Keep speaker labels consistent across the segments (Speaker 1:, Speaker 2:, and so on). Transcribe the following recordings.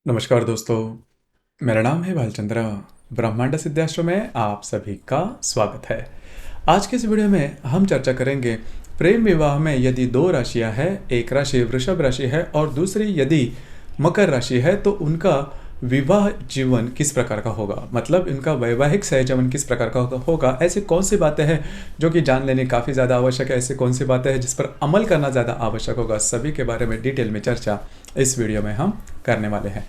Speaker 1: नमस्कार दोस्तों, मेरा नाम है भालचंद्र। ब्रह्मांड सिद्धाश्रम में आप सभी का स्वागत है। आज के इस वीडियो में हम चर्चा करेंगे प्रेम विवाह में यदि दो राशियां हैं, एक राशि वृषभ राशि है और दूसरी यदि मकर राशि है, तो उनका विवाह जीवन किस प्रकार का होगा, मतलब इनका वैवाहिक सहजीवन किस प्रकार का होगा। ऐसी कौन सी बातें हैं जो कि जान लेनी काफ़ी ज़्यादा आवश्यक है, ऐसी कौन सी बातें हैं जिस पर अमल करना ज़्यादा आवश्यक होगा, सभी के बारे में डिटेल में चर्चा इस वीडियो में हम करने वाले हैं।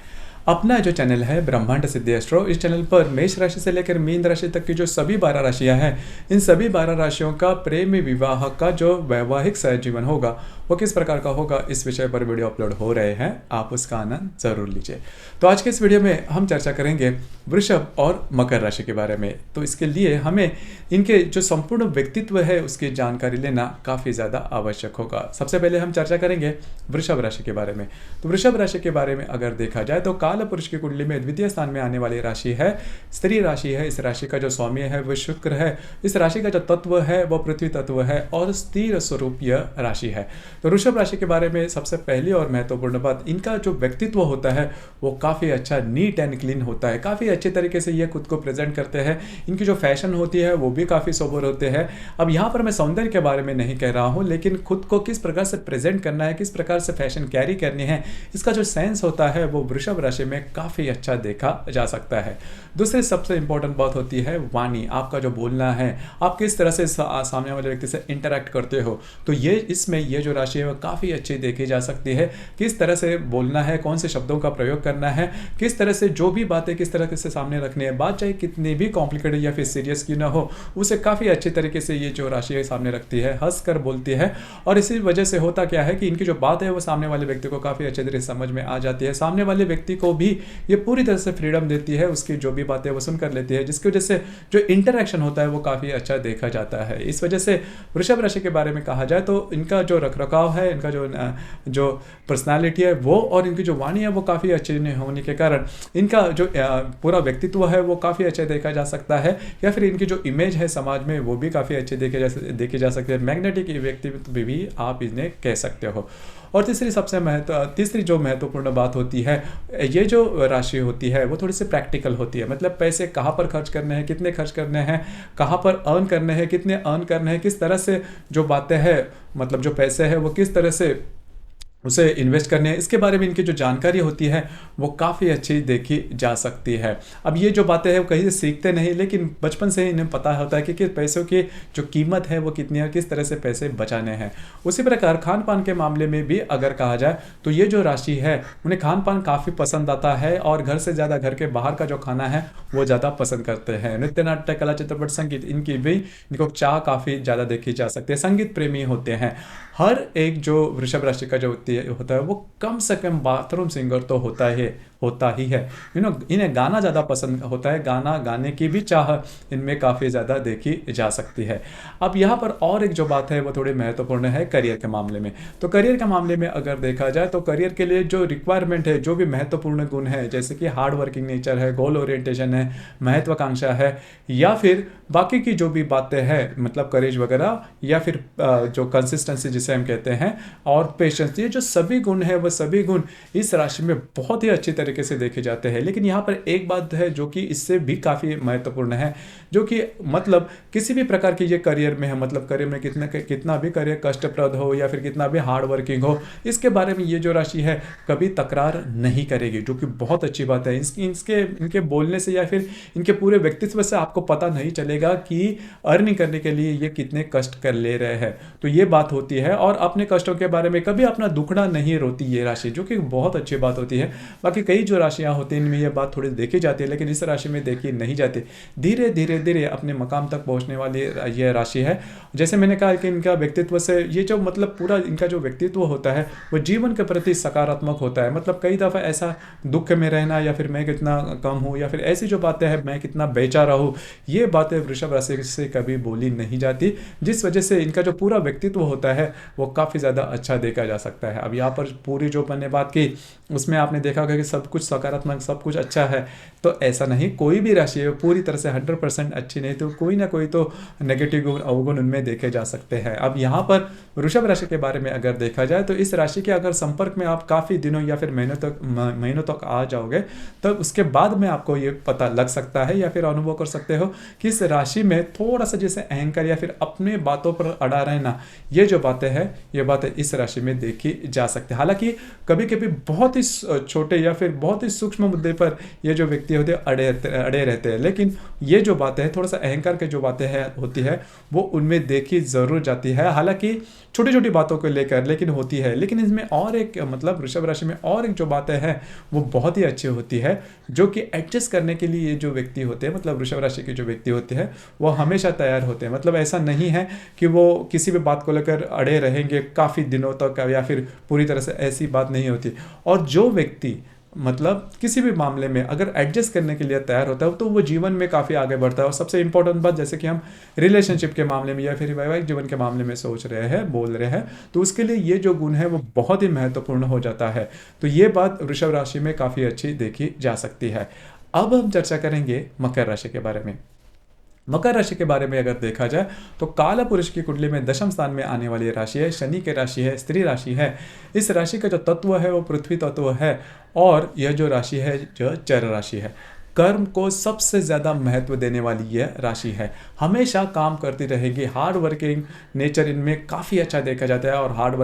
Speaker 1: अपना जो चैनल है ब्रह्मांड सिद्धि एस्ट्रो, इस चैनल पर मेष राशि से लेकर मीन राशि तक की जो सभी 12 राशियां हैं, इन सभी 12 राशियों का प्रेम विवाह का जो वैवाहिक सहजीवन होगा वो किस प्रकार का होगा, इस विषय पर वीडियो अपलोड हो रहे हैं, आप उसका आनंद जरूर लीजिए। तो आज के इस वीडियो में हम चर्चा करेंगे वृषभ और मकर राशि के बारे में। तो इसके लिए हमें इनके जो संपूर्ण व्यक्तित्व है उसकी जानकारी लेना काफ़ी ज़्यादा आवश्यक होगा। सबसे पहले हम चर्चा करेंगे वृषभ राशि के बारे में। तो वृषभ राशि के बारे में अगर देखा जाए तो काल पुरुष की कुंडली में द्वितीय स्थान में आने वाली राशि है स्त्री राशि है। इस राशि का जो स्वामी है वह शुक्र है। इस राशि का जो तत्व है वह पृथ्वी तत्व है और स्थिर स्वरूपीय राशि है। तो वृषभ राशि के बारे में सबसे पहली और महत्वपूर्ण बात, इनका जो व्यक्तित्व होता है वो काफ़ी अच्छा नीट एंड क्लीन होता है। काफ़ी अच्छे तरीके से ये खुद को प्रेजेंट करते हैं। इनकी जो फैशन होती है वो भी काफ़ी सोबर होते हैं। अब यहाँ पर मैं सौंदर्य के बारे में नहीं कह रहा हूँ, लेकिन खुद को किस प्रकार से प्रेजेंट करना है, किस प्रकार से फैशन कैरी करनी है, इसका जो सेंस होता है वो वृषभ राशि में काफ़ी अच्छा देखा जा सकता है। दूसरी सबसे इंपॉर्टेंट बात होती है वाणी, आपका जो बोलना है, आप किस तरह से सामने वाले व्यक्ति से इंटरेक्ट करते हो। तो ये इसमें ये जो राशि है वो काफ़ी अच्छी देखी जा सकती है। किस तरह से बोलना है, कौन से शब्दों का प्रयोग करना है, किस तरह से जो भी बातें किस तरह से सामने रखनी है, बात चाहे कितनी भी कॉम्प्लिकेटेड या फिर सीरियस क्यों ना हो, उसे काफ़ी अच्छे तरीके से ये जो राशि है सामने रखती है, हंस कर बोलती है। और इसी वजह से होता क्या है कि इनकी जो बात है वो सामने वाले व्यक्ति को काफ़ी अच्छे तरीके से समझ में आ जाती है। सामने वाले व्यक्ति को भी ये पूरी तरह से फ्रीडम देती है, उसकी जो भी बातें वो सुन कर लेती है, जिसकी वजह से जो इंटरेक्शन होता है वो काफ़ी अच्छा देखा जाता है। इस वजह से वृषभ राशि के बारे में कहा जाए तो इनका जो रखरखाव है, इनका जो पर्सनालिटी है वो और इनकी जो वाणी है वो काफ़ी अच्छी होने के कारण इनका जो पूरा व्यक्तित्व है वो काफ़ी अच्छा देखा जा सकता है, या फिर इनकी जो इमेज है समाज में वो भी काफ़ी अच्छी देखी जा सकती है। मैग्नेटिक व्यक्तित्व भी आप इन्हें कह सकते हो। और तीसरी जो महत्वपूर्ण बात होती है, ये जो राशि होती है वो थोड़ी सी प्रैक्टिकल होती है। मतलब पैसे कहाँ पर खर्च करने हैं, कितने खर्च करने हैं, कहाँ पर अर्न करने हैं, कितने अर्न करने हैं, किस तरह से जो बातें हैं, मतलब जो पैसे हैं वो किस तरह से उसे इन्वेस्ट करने हैं, इसके बारे में इनकी जो जानकारी होती है वो काफ़ी अच्छी देखी जा सकती है। अब ये जो बातें हैं वो कहीं से सीखते नहीं, लेकिन बचपन से ही इन्हें पता होता है कि पैसों की जो कीमत है वो कितनी है, किस तरह से पैसे बचाने हैं। उसी प्रकार खान पान के मामले में भी अगर कहा जाए तो ये जो राशि है उन्हें खान पान काफ़ी पसंद आता है और घर से ज़्यादा घर के बाहर का जो खाना है वो ज़्यादा पसंद करते हैं। नृत्य नाट्य कला चित्रपट संगीत इनकी भी इनको चाह काफ़ी ज़्यादा देखी जा सकती है। संगीत प्रेमी होते हैं। हर एक जो वृषभ राशि का जो होता है वो कम से कम बाथरूम सिंगर तो होता ही है। इन्हें गाना ज़्यादा पसंद होता है, गाना गाने की भी चाह इनमें काफ़ी ज़्यादा देखी जा सकती है। अब यहाँ पर और एक जो बात है वो थोड़ी महत्वपूर्ण है करियर के मामले में। तो करियर के मामले में अगर देखा जाए तो करियर के लिए जो रिक्वायरमेंट है, जो भी महत्वपूर्ण गुण है, जैसे कि हार्ड वर्किंग नेचर है, गोल ओरिएंटेशन है, महत्वाकांक्षा है, या फिर बाकी की जो भी बातें हैं, मतलब करेज वगैरह, या फिर जो कंसिस्टेंसी जिसे हम कहते हैं, और पेशेंस, ये जो सभी गुण है वो सभी गुण इस राशि में बहुत ही अच्छी तरीके से देखे जाते हैं। लेकिन यहाँ पर एक बात है जो कि इससे भी काफ़ी महत्वपूर्ण है, जो कि मतलब किसी भी प्रकार की ये करियर में है, मतलब करियर में कितना भी करियर कष्टप्रद हो या फिर कितना भी हार्ड वर्किंग हो, इसके बारे में ये जो राशि है कभी तकरार नहीं करेगी, जो कि बहुत अच्छी बात है। इनके बोलने से या फिर इनके पूरे व्यक्तित्व से आपको पता नहीं चलेगा कि अर्निंग करने के लिए ये कितने कष्ट कर ले रहे हैं। तो ये बात होती है, और अपने कष्टों के बारे में कभी अपना दुखड़ा नहीं रोती ये राशि, जो कि बहुत अच्छी बात होती है। बाकी कई जो राशियां होती हैं इनमें ये बात थोड़ी देखी जाती है, लेकिन इस राशि में देखी नहीं जाती। धीरे धीरे धीरे अपने मकाम तक पहुंचने वाली ये राशि है। जैसे मैंने कहा कि इनका व्यक्तित्व से ये जो मतलब पूरा इनका जो व्यक्तित्व होता है वो जीवन के प्रति सकारात्मक होता है। मतलब कई दफ़ा ऐसा दुख में रहना, या फिर मैं कितना कम हूँ, या फिर ऐसी जो बातें हैं मैं कितना बेचारा हूँ, ये बातें वृषभ राशि से कभी बोली नहीं जाती, जिस वजह से इनका जो पूरा व्यक्तित्व होता है वो काफ़ी ज़्यादा अच्छा देखा जा सकता है। अब यहाँ पर पूरी जो मैंने बात की उसमें आपने देखा होगा कि सब कुछ सकारात्मक, सब कुछ अच्छा है, तो ऐसा नहीं। कोई भी राशि है पूरी तरह से 100% अच्छी नहीं, तो कोई ना कोई तो नेगेटिव अवगुण उनमें देखे जा सकते हैं। अब यहाँ पर वृषभ राशि के बारे में अगर देखा जाए तो इस राशि के अगर संपर्क में आप काफ़ी दिनों या फिर महीनों तक आ जाओगे, तब उसके बाद में आपको ये पता लग सकता है या फिर अनुभव कर सकते हो कि इस राशि में थोड़ा सा जैसे अहंकार या फिर अपने बातों पर अड़ा रहना, ये जो बातें हैं, ये बातें इस राशि में देखी जा सकती है। हालांकि कभी कभी बहुत ही छोटे या फिर बहुत ही सूक्ष्म मुद्दे पर ये जो व्यक्ति होते हैं अड़े रहते हैं, लेकिन ये जो बातें हैं, थोड़ा सा अहंकार के जो बातें हैं होती है, वो उनमें देखी जरूर जाती है। हालांकि छोटी छोटी बातों को लेकर लेकिन होती है, लेकिन इसमें और एक मतलब वृषभ राशि में और एक जो बातें हैं वो बहुत ही अच्छी होती है, जो कि एडजस्ट करने के लिए ये जो व्यक्ति होते हैं, मतलब वृषभ राशि के जो व्यक्ति होते हैं, वो हमेशा तैयार होते हैं। मतलब ऐसा नहीं है कि वो किसी भी बात को लेकर अड़े रहेंगे काफ़ी दिनों तक, या फिर पूरी तरह से ऐसी बात नहीं होती। और जो व्यक्ति मतलब किसी भी मामले में अगर एडजस्ट करने के लिए तैयार होता है, तो वो जीवन में काफ़ी आगे बढ़ता है। और सबसे इंपॉर्टेंट बात, जैसे कि हम रिलेशनशिप के मामले में या फिर वैवाहिक जीवन के मामले में सोच रहे हैं, बोल रहे हैं, तो उसके लिए ये जो गुण है वो बहुत ही महत्वपूर्ण हो जाता है। तो ये बात वृषभ राशि में काफ़ी अच्छी देखी जा सकती है। अब हम चर्चा करेंगे मकर राशि के बारे में। मकर राशि के बारे में अगर देखा जाए तो काला पुरुष की कुंडली में दशम स्थान में आने वाली राशि है, शनि की राशि है, स्त्री राशि है। इस राशि का जो तत्व है वो पृथ्वी तत्व है, और यह जो राशि है जो चर राशि है। कर्म को सबसे ज़्यादा महत्व देने वाली यह राशि है, हमेशा काम करती रहेगी। हार्ड वर्किंग नेचर इनमें काफ़ी अच्छा देखा जाता है, और हार्ड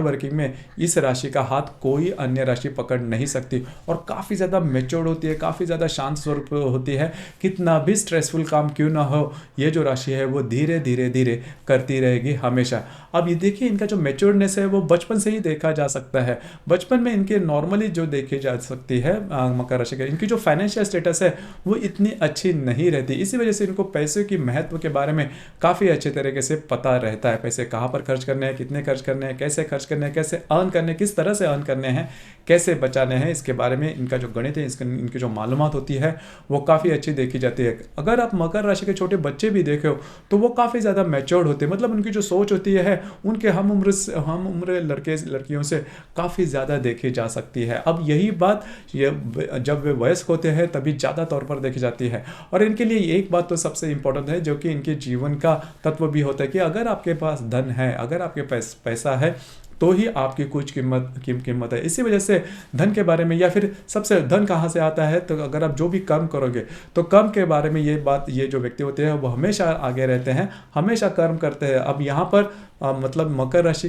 Speaker 1: वर्किंग में इस राशि का हाथ कोई अन्य राशि पकड़ नहीं सकती, और काफ़ी ज़्यादा मेच्योर्ड होती है, काफ़ी ज़्यादा शांत स्वरूप होती है। कितना भी स्ट्रेसफुल काम क्यों ना हो, ये जो राशि है वो धीरे धीरे धीरे करती रहेगी हमेशा। अब ये देखिए, इनका जो मेच्योर्डनेस है वो बचपन से ही देखा जा सकता है। बचपन में इनके नॉर्मली जो देखी जा सकती है मकर राशि के, इनकी जो फाइनेंशियल स्टेटस है वो इतनी अच्छी नहीं रहती। इसी वजह से इनको पैसे की महत्व के बारे में काफ़ी अच्छे तरीके से पता रहता है। पैसे कहाँ पर खर्च करने हैं, कितने खर्च करने हैं, कैसे खर्च करने हैं, कैसे अर्न करने, किस तरह से अर्न करने हैं, कैसे बचाने हैं, इसके बारे में इनका जो गणित है, इनकी जो मालूमात होती है वो काफ़ी अच्छी देखी जाती है। अगर आप मकर राशि के छोटे बच्चे भी देखे हो तो वो काफ़ी ज़्यादा मैच्योर्ड होते हैं, मतलब उनकी जो सोच होती है उनके हम उम्र लड़के लड़कियों से काफ़ी ज़्यादा देखी जा सकती है। अब यही बात जब वे वयस्क होते हैं तभी ज़्यादा तौर पर देखी जाती है। और इनके लिए एक बात तो सबसे इंपॉर्टेंट है, जो कि इनके जीवन का तत्व भी होता है, कि अगर आपके पास धन है, अगर आपके पास पैसा है, तो ही आपकी कुछ कीमत है। इसी वजह से धन के बारे में, या फिर सबसे धन कहाँ से आता है, तो अगर आप जो भी कर्म करोगे तो कर्म के बारे में ये जो व्यक्ति होते हैं वो हमेशा आगे रहते हैं, हमेशा कर्म करते हैं। अब यहाँ पर मतलब मकर राशि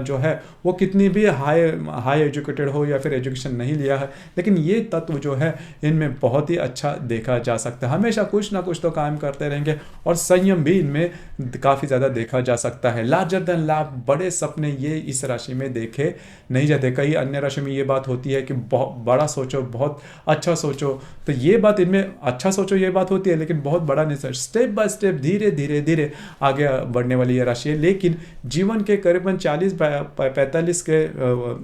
Speaker 1: जो है वो कितनी भी हाई एजुकेटेड हो या फिर एजुकेशन नहीं लिया है, लेकिन ये तत्व जो है इनमें बहुत ही अच्छा देखा जा सकता है। हमेशा कुछ ना कुछ तो काम करते रहेंगे, और संयम भी इनमें काफ़ी ज़्यादा देखा जा सकता है। लार्जर देन लाइफ, बड़े सपने ये इस राशि में देखे नहीं जाते। कई अन्य राशि में ये बात होती है कि बहुत बड़ा सोचो, बहुत अच्छा सोचो, तो ये बात इनमें अच्छा सोचो ये बात होती है, लेकिन बहुत बड़ा नहीं सोचो। स्टेप बाय स्टेप धीरे धीरे धीरे आगे बढ़ने वाली ये राशि है। लेकिन जीवन के करीबन 40-45 के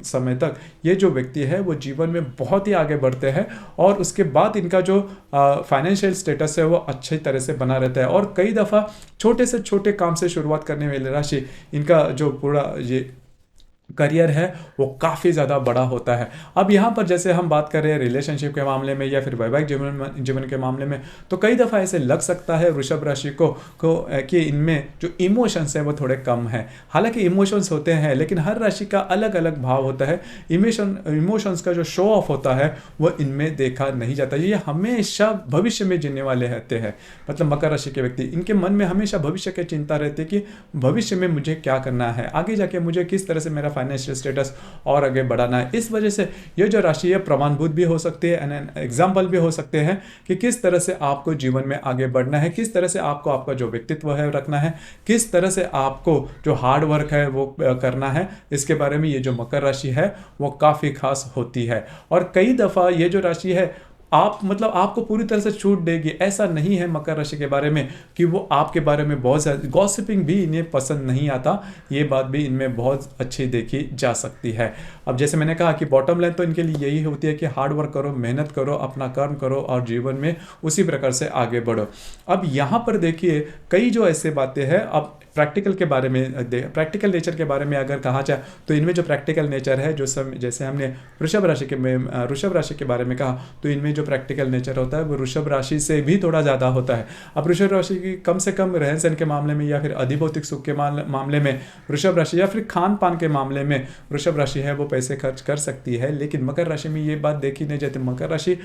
Speaker 1: समय तक ये जो व्यक्ति है वो जीवन में बहुत ही आगे बढ़ते हैं, और उसके बाद इनका जो फाइनेंशियल स्टेटस है वो अच्छी तरह से बना रहता है। और कई दफ़ा छोटे से छोटे काम से शुरुआत करने वाली राशि, इनका जो पूरा ये करियर है वो काफ़ी ज़्यादा बड़ा होता है। अब यहाँ पर जैसे हम बात कर रहे हैं रिलेशनशिप के मामले में या फिर वैवाहिक जीवन के मामले में, तो कई दफ़ा ऐसे लग सकता है वृषभ राशि को कि इनमें जो इमोशंस है वो थोड़े कम है। हालांकि इमोशंस होते हैं, लेकिन हर राशि का अलग अलग भाव होता है। इमोशंस का जो शो ऑफ होता है वो इनमें देखा नहीं जाता। ये हमेशा भविष्य में जीने वाले रहते हैं, मतलब मकर राशि के व्यक्ति, इनके मन में हमेशा भविष्य की चिंता रहती है कि भविष्य में मुझे क्या करना है, आगे जाके मुझे किस तरह से मेरा फाइनेंशियल स्टेटस और आगे बढ़ाना है। इस वजह से ये जो राशि है प्रमाणभूत भी हो सकती है, एंड एग्जाम्पल भी हो सकते हैं कि किस तरह से आपको जीवन में आगे बढ़ना है, किस तरह से आपको आपका जो व्यक्तित्व है रखना है, किस तरह से आपको जो हार्ड वर्क है वो करना है। इसके बारे में ये जो मकर राशि है वो काफ़ी खास होती है। और कई दफ़ा ये जो राशि है आपको पूरी तरह से छूट देगी। ऐसा नहीं है मकर राशि के बारे में कि वो आपके बारे में बहुत ज़्यादा गॉसिपिंग भी इन्हें पसंद नहीं आता। ये बात भी इनमें बहुत अच्छी देखी जा सकती है। अब जैसे मैंने कहा कि बॉटम लाइन तो इनके लिए यही होती है कि हार्ड वर्क करो, मेहनत करो, अपना कर्म करो और जीवन में उसी प्रकार से आगे बढ़ो। अब यहाँ पर देखिए कई जो ऐसे बातें हैं, अब प्रैक्टिकल के बारे में प्रैक्टिकल नेचर के बारे में अगर कहा जाए तो इनमें जो प्रैक्टिकल नेचर है, जैसे हमने वृषभ राशि के बारे में कहा, तो इनमें जो प्रैक्टिकल नेचर होता है वो वृषभ राशि से भी थोड़ा ज़्यादा होता है। अब वृषभ राशि की कम से कम रहन सहन के मामले में या फिर अधिभौतिक सुख के मामले में वृषभ राशि, या फिर खान पान के मामले में वृषभ राशि है वो पैसे खर्च कर सकती है। लेकिन मकर राशि में ये बात देखी नहीं जाती। मकर राशि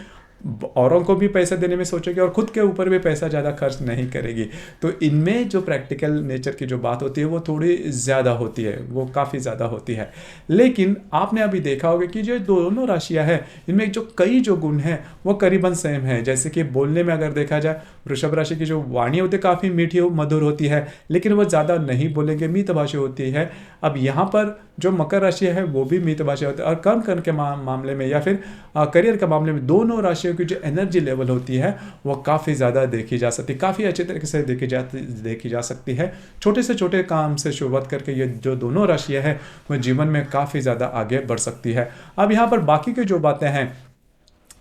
Speaker 1: औरों को भी पैसे देने में सोचेगी और खुद के ऊपर भी पैसा ज़्यादा खर्च नहीं करेगी। तो इनमें जो प्रैक्टिकल नेचर की जो बात होती है वो थोड़ी ज़्यादा होती है, वो काफ़ी ज़्यादा होती है। लेकिन आपने अभी देखा होगा कि जो दोनों राशियां हैं इनमें जो कई जो गुण हैं वो करीबन सेम है। जैसे कि बोलने में अगर देखा जाए, वृषभ राशि की जो वाणी होती है काफ़ी मीठी मधुर होती है, लेकिन वो ज़्यादा नहीं बोलेंगे, मितभाषी होती है। अब यहाँ पर जो मकर राशि है वो भी मितभाषी होती है। और कर्म कर्ण के मामले में या फिर करियर के मामले में दोनों राशियों की जो एनर्जी लेवल होती है वो काफ़ी ज़्यादा देखी जा सकती है, काफ़ी अच्छे तरीके से देखी जा सकती है। छोटे से छोटे काम से शुरुआत करके ये जो दोनों राशियां हैं वो जीवन में काफ़ी ज़्यादा आगे बढ़ सकती है। अब यहाँ पर बाकी की जो बातें हैं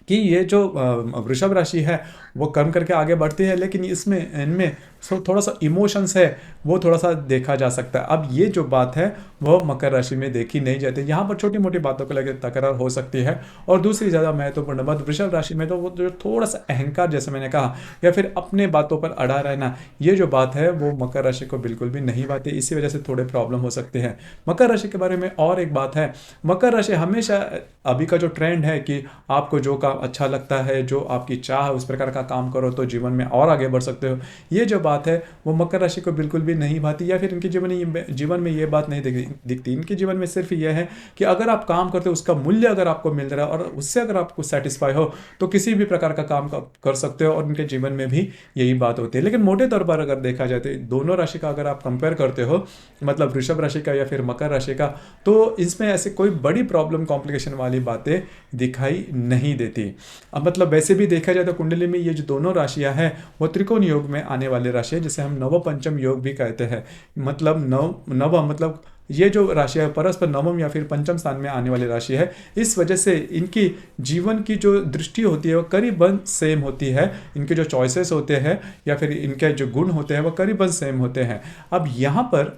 Speaker 1: कि ये जो वृषभ राशि है वो कर्म करके आगे बढ़ती है, लेकिन इनमें थोड़ा सा इमोशंस है वो थोड़ा सा देखा जा सकता है। अब ये जो बात है वो मकर राशि में देखी नहीं जाती। यहाँ पर छोटी मोटी बातों को लेकर तकरार हो सकती है। और दूसरी ज़्यादा महत्वपूर्ण बात वृषभ राशि में तो वो जो थोड़ा सा अहंकार, जैसे मैंने कहा, या फिर अपने बातों पर अड़ा रहना, ये जो बात है वो मकर राशि को बिल्कुल भी नहीं बात है। इसी वजह से थोड़े प्रॉब्लम हो सकते हैं। मकर राशि के बारे में और एक बात है, मकर राशि हमेशा अभी का जो ट्रेंड है कि आपको जो काम अच्छा लगता है, जो आपकी चाह है, उस प्रकार का काम करो तो जीवन में और आगे बढ़ सकते हो, ये जो बात है वो मकर राशि को बिल्कुल भी नहीं भाती, या फिर इनके जीवन में ये बात नहीं दिखती। इनके जीवन में सिर्फ यह है कि अगर आप काम करते हो उसका मूल्य अगर आपको मिल रहा है और उससे अगर आपको सेटिस्फाई हो तो किसी भी प्रकार का काम कर सकते हो, और इनके जीवन में भी यही बात होती है। लेकिन मोटे तौर पर अगर देखा जाए तो दोनों राशि का अगर आप कंपेयर करते हो, मतलब वृषभ राशि का या फिर मकर राशि का, तो इसमें ऐसे कोई बड़ी प्रॉब्लम कॉम्प्लिकेशन वाली बातें दिखाई नहीं देती। अब मतलब वैसे भी देखा जाए तो कुंडली में ये जो दोनों राशियां हैं वो त्रिकोण योग में आने वाली राशि है, जिसे हम नव पंचम योग भी कहते हैं। मतलब नव मतलब ये जो राशि है परस्पर नवम या फिर पंचम स्थान में आने वाली राशि है। इस वजह से इनकी जीवन की जो दृष्टि होती है वो करीबन सेम होती है। इनके जो चॉइसेस होते हैं या फिर इनके जो गुण होते हैं वो करीबन सेम होते हैं। अब यहाँ पर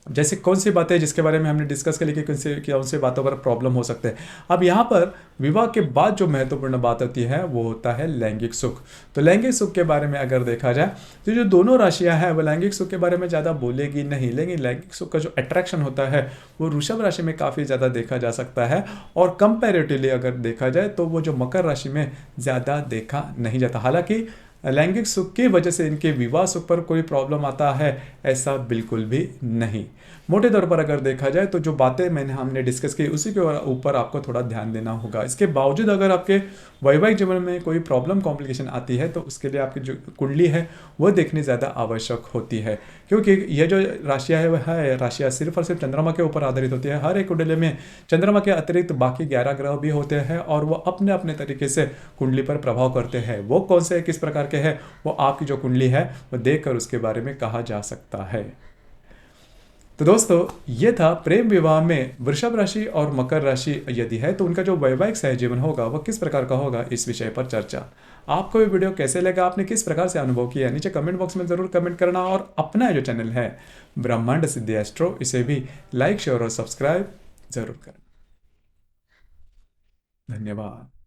Speaker 1: जैसे कौन सी बातें हैं जिसके बारे में हमने डिस्कस कर ली कि कौन सी बातों पर प्रॉब्लम हो सकते हैं। अब यहाँ पर विवाह के बाद जो महत्वपूर्ण बात होती है वो होता है लैंगिक सुख। तो लैंगिक सुख के बारे में अगर देखा जाए तो जो दोनों राशियां हैं वो लैंगिक सुख के बारे में ज़्यादा बोलेगी नहीं, लेकिन लैंगिक सुख का जो अट्रैक्शन होता है वो वृषभ राशि में काफ़ी ज़्यादा देखा जा सकता है। और कंपैरेटिवली अगर देखा जाए तो वो जो मकर राशि में ज़्यादा देखा नहीं जाता। हालांकि लैंगिक सुख की वजह से इनके विवाह सुख पर कोई प्रॉब्लम आता है, ऐसा बिल्कुल भी नहीं। मोटे तौर पर अगर देखा जाए तो जो बातें हमने डिस्कस की उसी के ऊपर आपको थोड़ा ध्यान देना होगा। इसके बावजूद अगर आपके वैवाहिक जीवन में कोई प्रॉब्लम कॉम्प्लिकेशन आती है तो उसके लिए आपकी जो कुंडली है वो देखनी ज़्यादा आवश्यक होती है, क्योंकि ये जो राशियाँ है वह राशियाँ सिर्फ और सिर्फ चंद्रमा के ऊपर आधारित होती है। हर एक कुंडली में चंद्रमा के अतिरिक्त बाकी 11 ग्रह भी होते हैं और वो अपने अपने तरीके से कुंडली पर प्रभाव करते हैं। वो कौन से किस प्रकार के हैं वो आपकी जो कुंडली है वो देखकर उसके बारे में कहा जा सकता है। तो दोस्तों ये था प्रेम विवाह में वृषभ राशि और मकर राशि यदि है तो उनका जो वैवाहिक सहजीवन होगा वह किस प्रकार का होगा, इस विषय पर चर्चा। आपको ये वीडियो कैसे लगा, आपने किस प्रकार से अनुभव किया, नीचे कमेंट बॉक्स में ज़रूर कमेंट करना। और अपना जो चैनल है ब्रह्मांड सिद्धि एस्ट्रो, इसे भी लाइक शेयर और सब्सक्राइब जरूर करें। धन्यवाद।